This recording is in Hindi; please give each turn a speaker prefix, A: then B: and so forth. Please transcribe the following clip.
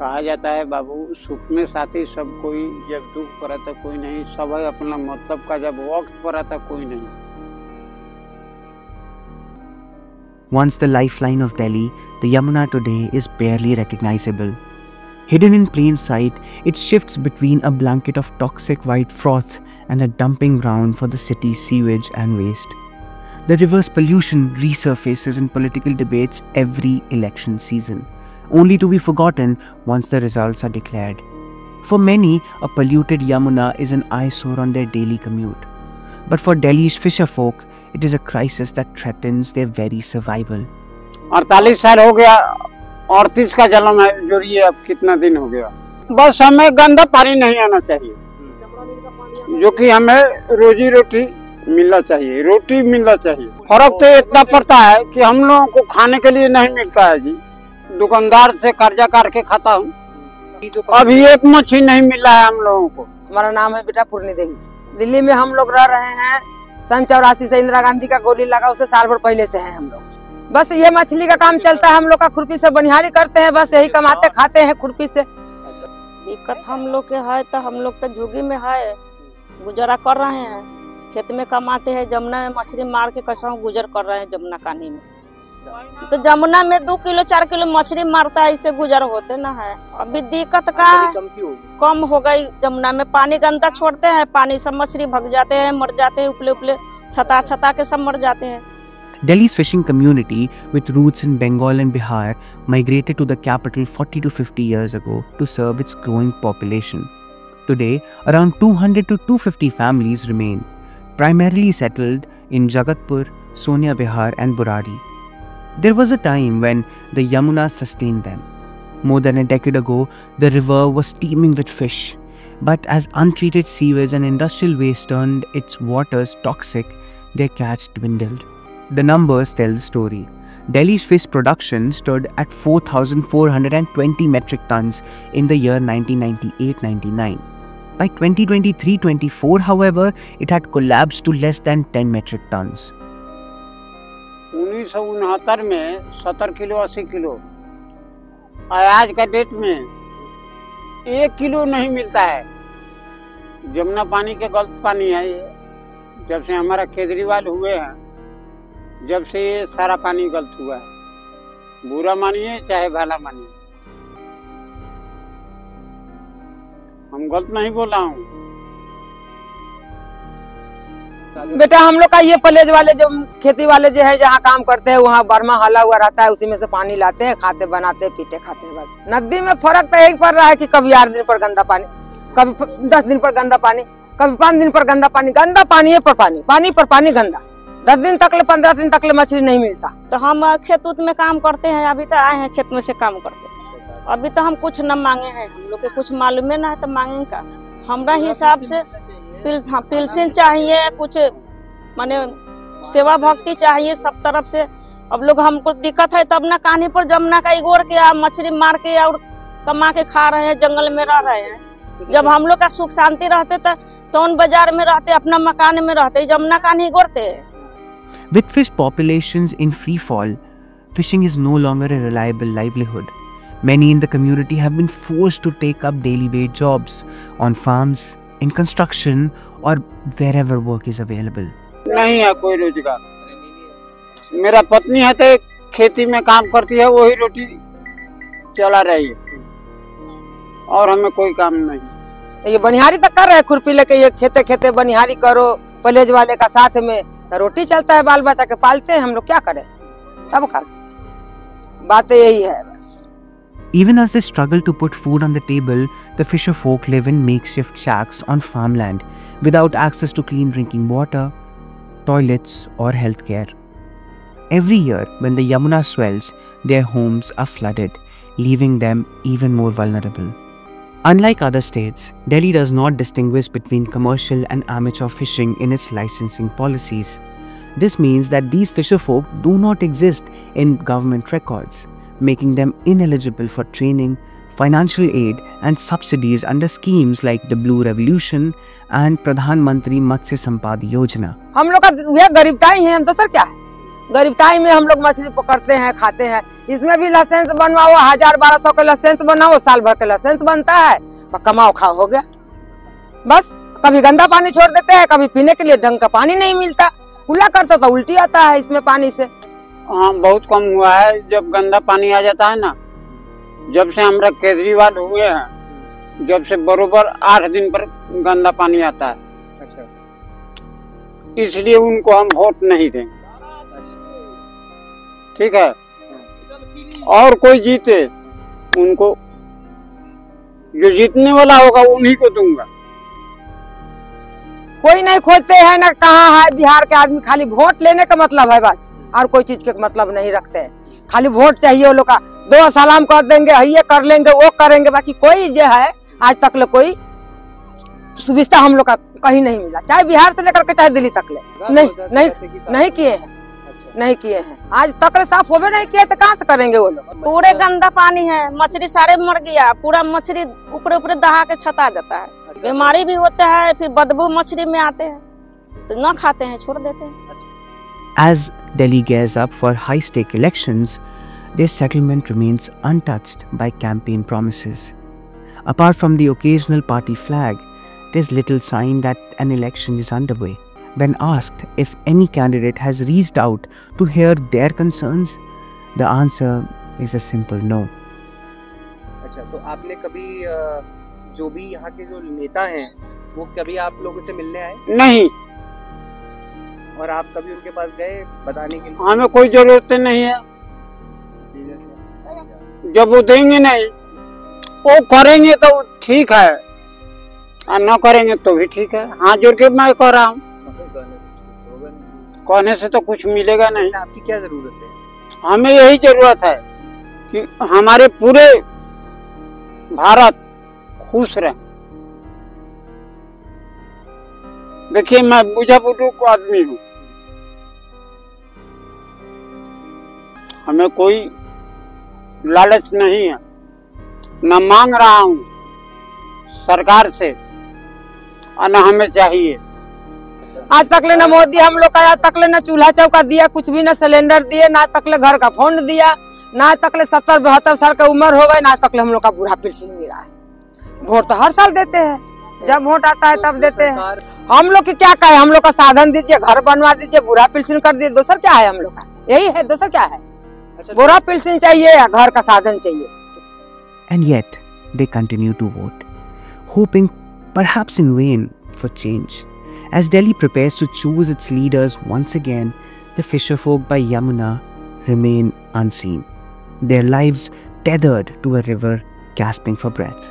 A: कहा जाता है बाबू, सुख में साथी सब कोई, जब दुख पड़ा था कोई नहीं, सब है अपना मतलब का, जब वक्त पड़ा था कोई नहीं।
B: Once the lifeline of Delhi, the Yamuna today is barely recognizable. Hidden in plain sight, it shifts between a blanket of toxic white froth and a dumping ground for the city's sewage and waste. The river's pollution resurfaces in political debates every election season, only to be forgotten once the results are declared. For many, a polluted Yamuna is an eyesore on their daily commute. But for Delhi's fisherfolk, it is a crisis that threatens their very survival.
A: 48 साल हो गया, 38 का जन्म है, जोड़िए अब कितना दिन हो गया। बस हमें गंदा पानी नहीं आना चाहिए, जो कि हमें रोजी रोटी मिलना चाहिए, रोटी मिलना चाहिए। फर्क तो इतना पड़ता है कि हम लोगों को खाने के लिए नहीं मिलता है जी, दुकानदार से कर्जा करके खाता हूँ। अभी एक मछली नहीं मिल रहा है हम लोगों को।
C: हमारा नाम है बेटा पूर्णी देवी। दिल्ली में हम लोग रह रहे हैं सन 84 से। इंदिरा गांधी का गोली लगा उससे साल भर पहले से हैं हम लोग। बस ये मछली का काम चलता है हम लोग का, खुरपी से बनिहारी करते हैं, बस यही कमाते खाते हैं खुरपी से।
D: दिक्कत हम लोग के है तो हम लोग तो झुग्गी में है, गुजारा कर रहे हैं, खेत में कमाते हैं, जमुना में मछली मार के कैसा गुजर कर रहे हैं। जमुना कानी में तो जमुना में 2 किलो 4 किलो मछली मारता है, इससे गुजर होते ना है। अभी दिक्कत का कम हो गई। जमुना में पानी गंदा छोड़ते हैं, पानी सब मछली भग जाते हैं, मर जाते हैं, उपले उपले छता के सब मर जाते हैं।
B: Delhi's fishing community, with roots in Bengal and Bihar, migrated to the capital 40 to 50 years ago to serve its growing population. Today, around 200 to 250 families remain, primarily settled in Jagatpur, Sonia Bihar and Burari. There was a time when the Yamuna sustained them. More than a decade ago, the river was teeming with fish. But as untreated sewage and industrial waste turned its waters toxic, their catch dwindled. The numbers tell the story. Delhi's fish production stood at 4,420 metric tons in the year 1998-99. By 2023-24, however, it had collapsed to less than 10 metric tons.
A: 1969 में 70 किलो 80 किलो, आज का डेट में 1 किलो नहीं मिलता है। जमुना पानी के गलत पानी है ये। जब से हमारा केजरीवाल हुए हैं, जब से ये सारा पानी गलत हुआ है। बुरा मानिए चाहे भला मानिए, हम गलत नहीं बोल रहा हूँ।
C: बेटा हम लोग का ये पलेज वाले जो खेती वाले जो है, जहाँ काम करते हैं वहाँ बर्मा हाला हुआ रहता है, उसी में से पानी लाते हैं, खाते बनाते पीते खाते हैं बस। नदी में फर्क तो यही पड़ रहा है कि कभी 8 दिन पर गंदा पानी, कभी 10 दिन पर गंदा पानी, कभी 5 दिन पर गंदा पानी। गंदा पानी पर पानी, पानी पर पानी गंदा। 10 दिन तक 15 दिन तक मछली नहीं मिलता।
D: तो हम खेत उत में काम करते हैं, अभी तो आए हैं खेत में से काम करते। अभी तो हम कुछ न मांगे हैं, हम लोग के कुछ मालूम ना है तो मांगे का। हमारा हिसाब से पिल्सिन चाहिए, कुछ माने सेवा भक्ति चाहिए सब तरफ से। अब लोग हमको दिक्कत है तब ना कहानी पर जमुना का इगोर के मछली मार के और कमा के खा रहे हैं, जंगल में रह रहे हैं। जब हम लोग का सुख शांति रहते तो टाउन बाजार में रहते, अपना मकान में रहते, जमुना का नहीं गोरते।
B: With fish populations in free fall, fishing is no longer a reliable livelihood. Many in the community have been forced to take up daily wage jobs on farms, in construction or wherever work is available.
A: नहीं है कोई रोजगार। मेरा पत्नी है तो खेती में काम करती है, वही रोटी चला रही है और हमें कोई काम नहीं।
C: ये बनिहारी तक कर रहे हैं, खुरपी लेके ये खेते खेते बनिहारी करो पलेज वाले का साथ में, तो रोटी चलता है, बाल बच्चा के पालते हैं। हम लोग क्या करें, तब कर बातें यही है बस।
B: Even as they struggle to put food on the table, the fisher folk live in makeshift shacks on farmland without access to clean drinking water, toilets or healthcare. Every year when the Yamuna swells, their homes are flooded, leaving them even more vulnerable. Unlike other states, Delhi does not distinguish between commercial and amateur fishing in its licensing policies. This means that these fisherfolk do not exist in government records, making them ineligible for training, financial aid and subsidies under schemes like the Blue Revolution and Pradhan Mantri Matsya Sampada Yojana.
C: हम लोग का यह गरीबताई है, हम तो सर क्या है, गरीबताई में हम लोग मछली पकड़ते हैं खाते हैं। इसमें भी लाइसेंस बनवाओ, 1000-1200 का लाइसेंस बनाओ, साल भर का लाइसेंस बनता है, कमाओ खाओ हो गया बस। कभी गंदा पानी छोड़ देते हैं, कभी पीने के लिए ढंग का पानी नहीं मिलता, कुल्ला करता तो उल्टी आता है इसमें पानी से।
A: हाँ बहुत कम हुआ है, जब गंदा पानी आ जाता है ना, जब से हमारा केजरीवाल हुए हैं, जब से बरोबर 8 दिन पर गंदा पानी आता है।
B: अच्छा,
A: इसलिए उनको हम वोट नहीं देंगे। ठीक है, और कोई जीते उनको, जो जीतने वाला होगा उन्हीं को दूंगा।
C: कोई नहीं खोजते हैं ना कहाँ है बिहार के आदमी, खाली वोट लेने का मतलब है बस, और कोई चीज के मतलब नहीं रखते हैं। खाली वोट चाहिए वो लोग का, 2 सलाम कर देंगे, ये कर लेंगे, वो करेंगे, बाकी कोई जो है आज तक ले कोई सुविधा हम लोग का कहीं नहीं मिला, चाहे बिहार से लेकर के चाहे दिल्ली तक ले। नहीं किए हैं, नहीं किए हैं, आज तक साफ होवे नहीं किए तो कहाँ से करेंगे वो लोग।
D: पूरे गंदा पानी है, मछली सारे मर गया, पूरा मछली ऊपर ऊपर दहा के छता जाता है, बीमारी भी होता है, फिर बदबू मछली में आते हैं तो न खाते हैं, छोड़ देते हैं।
B: As Delhi gears up for high-stake elections, their settlement remains untouched by campaign promises. Apart from the occasional party flag, there's little sign that an election is underway. When asked if any candidate has reached out to hear their concerns, the answer is a simple no.
E: अच्छा, तो आपने कभी जो भी यहाँ के जो नेता हैं वो कभी आप लोगों से मिलने आए?
A: नहीं,
E: और आप कभी उनके पास गए बताने के लिए?
A: हमें कोई जरूरत नहीं है, जब वो देंगे नहीं, वो करेंगे तो ठीक है और न करेंगे तो भी ठीक है। हाँ जोड़ के मैं कह रहा हूँ, कहने से तो कुछ मिलेगा नहीं।
E: आपकी क्या जरूरत है?
A: हमें यही जरूरत है कि हमारे पूरे भारत खुश रहे। देखिए मैं बुझा बुजुर्ग आदमी हूँ, हमें कोई लालच नहीं है, न मांग रहा हूँ सरकार से और न हमें चाहिए।
C: आज तक ले न मोदी हम लोग का, आज तक ले न चूल्हा चौका दिया, कुछ भी न सिलेंडर दिए, ना तक ले घर का फोन दिया, ना तक ले 70-72 साल का उम्र हो गई, ना तक ले हम लोग का बूढ़ा पेंशन मिला है। वोट तो हर साल देते हैं, जब वोट आता है तब देते हैं। हम लोग की क्या कहे, हम लोग का साधन दीजिए, घर बनवा दीजिए, बूढ़ा पेंशन कर दीजिए, दूसर क्या है हम लोग का? यही है, दूसर क्या है? बूढ़ा पेंशन चाहिए या घर का साधन चाहिए।
B: And yet, they continue to vote, hoping, perhaps in vain, for change. As Delhi prepares to choose its leaders once again, the fisherfolk by Yamuna remain unseen, their lives tethered to a river gasping for breath.